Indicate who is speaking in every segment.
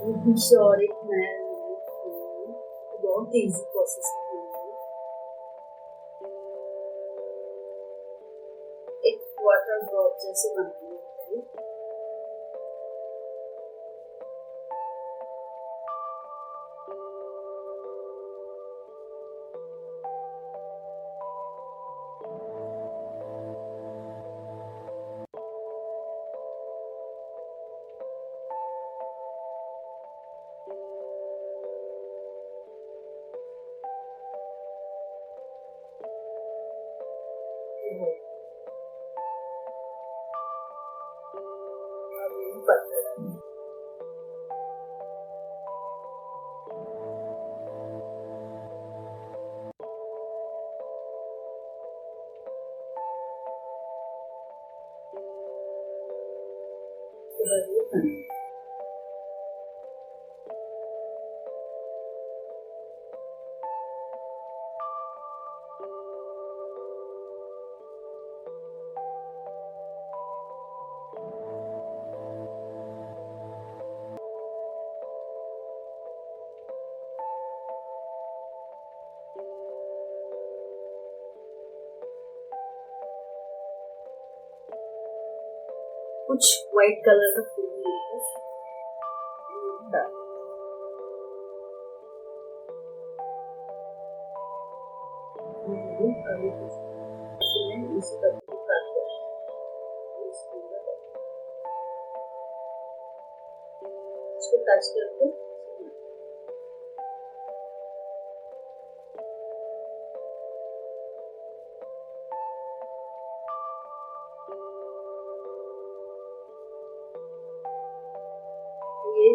Speaker 1: और एक नया बहुत इजी प्रोसेस है। एक वाटर ड्रॉप जैसे बनाना है। कुछ व्हाइट कलर का फूल इसको टच करके ये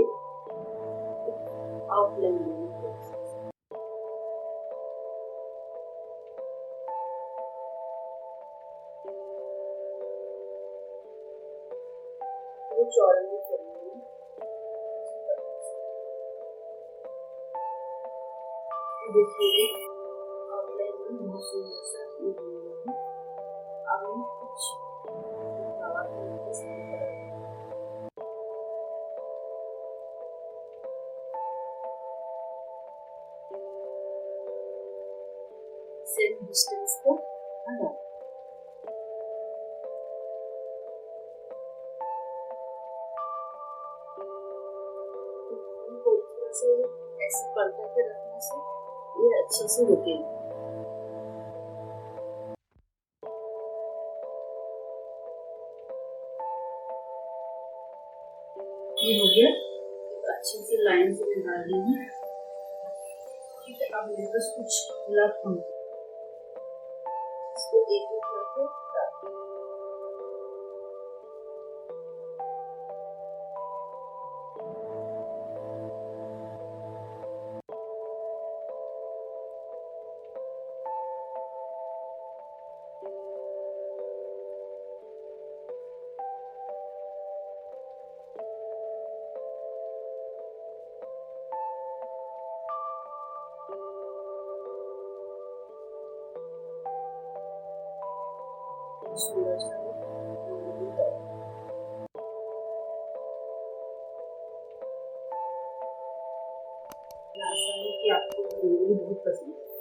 Speaker 1: आउटलाइन वो चौड़ाई करेंगे। देखिए आउटलाइन में बहुत सुंदर सा अब हम कुछ फ्लावर सेम डिस्टेंस को हटा से ऐसे पलटा के रखने से ये अच्छे से रुकेगा। ये हो गया, अच्छे से लाइन से निकाल देंगे। ठीक है, अब मेरे पास कुछ गुलाब फूल इसको एक एक करके सुंदर सा आशा है कि आपको बहुत पसंद है।